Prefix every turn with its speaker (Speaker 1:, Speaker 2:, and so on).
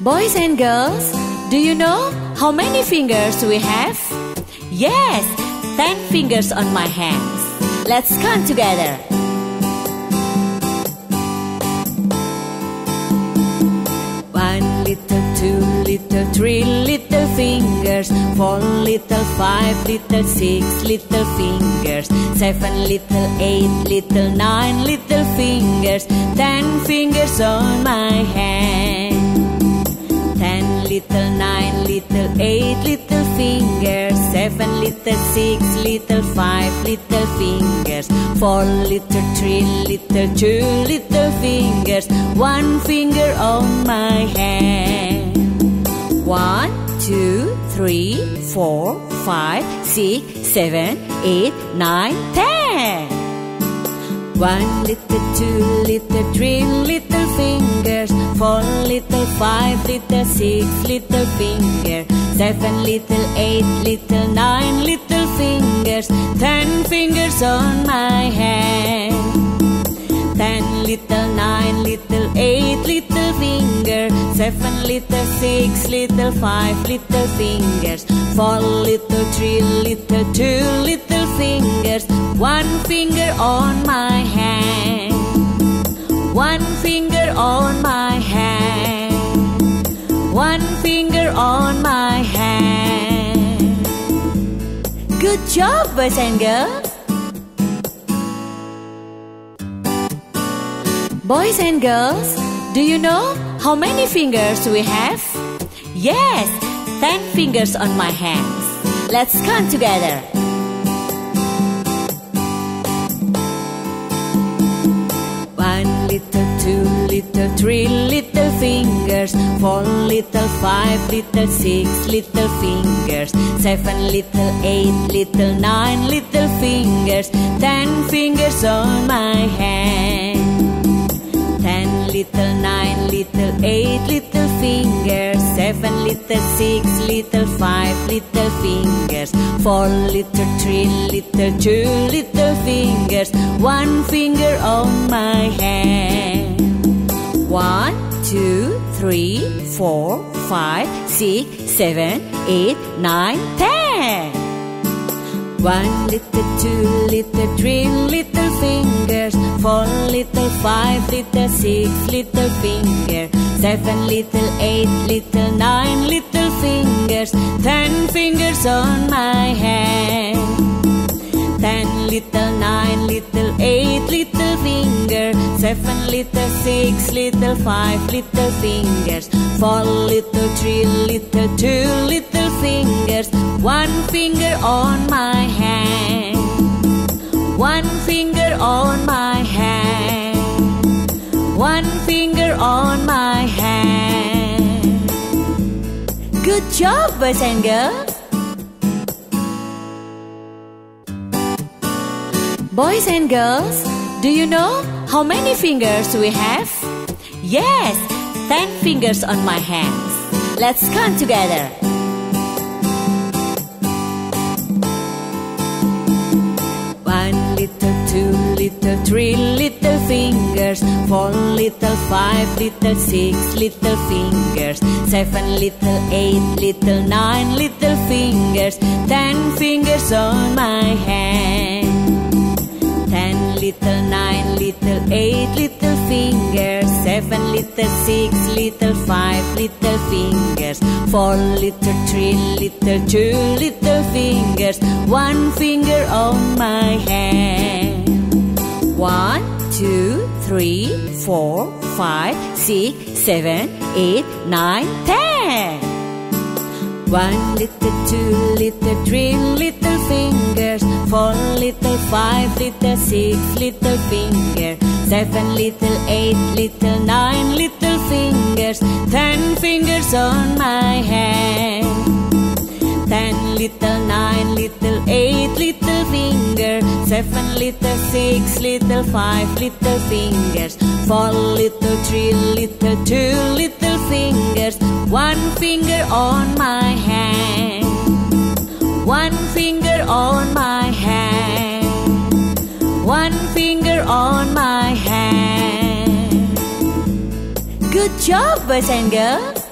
Speaker 1: Boys and girls, do you know how many fingers we have? Yes, 10 fingers on my hands. Let's count together. 1 little, 2 little, 3 little fingers, 4 little, 5 little, 6 little fingers, 7 little, 8 little, 9 little fingers, 10 fingers on my hand. 10 little, 9 little, 8 little fingers, 7 little, 6 little, 5 little fingers, 4 little, 3 little, 2 little fingers, 1 finger on my hand. 1, 2, 3, 4, 5, 6, 7, 8, 9, 10. 1 little, 2 little, 3 little fingers, 4 little, 5 little, 6 little fingers, 7 little, 8 little, 9 little fingers, 10 fingers on my hand. 10 little, 9 little, 8 little fingers, 7 little, 6 little, 5 little fingers, 4 little, 3 little, 2 little fingers, 1 finger on my hand. 1 finger on my hand. 1 finger on my hand. Good job, boys and girls. Boys and girls, do you know how many fingers we have? Yes, 10 fingers on my hands. Let's count together. 1 little, 2 little, 3 little fingers, 4 little, 5 little, 6 little fingers, 7 little, 8 little, 9 little fingers, 10 fingers on my hand. 10 little, 9 little, 8 little fingers, 7 little, 6 little, 5 little fingers, 4 little, 3 little, 2 little fingers, 1 finger on my hand. 1, 2, 3, 4, 5, 6, 7, 8, 9, 10. 1 little, 2 little, 3 little fingers, 4 little, 5 little, 6 little fingers, 7 little, 8 little, 9 little fingers, 10 fingers on my hand. 10 little, 9 little, 8 little fingers, 7 little, 6 little, 5 little fingers, 4 little, 3 little, 2 little fingers, 1 finger on my hand. 1 finger on my hand. 1 finger on my hand. Good job, boys and girls. Boys and girls, do you know how many fingers we have? Yes, 10 fingers on my hands. Let's count together. 1 little, 2 little, 3 little fingers, 4 little, 5 little, 6 little fingers, 7 little, 8 little, 9 little fingers, 10 fingers on my hand. 10 little, 9 little, 8 little fingers, 7 little, 6 little, 5 little fingers, 4 little, 3 little, 2 little fingers, 1 finger on my hand. 1, 2, 3, 4, 5, 6, 7, 8, 9, 10. 1 little, 2 little, 3 little fingers, 4 little, 5 little, 6 little fingers, 7 little, 8 little, 9 little fingers, 10 fingers on my hand. 10 little, 9 little, 8 little fingers, 7 little, 6 little, 5 little fingers, 4 little, 3 little, 2 little fingers, 1 finger on my hand. 1 finger on my hand. 1 finger on my hand. Good job, boys and girls.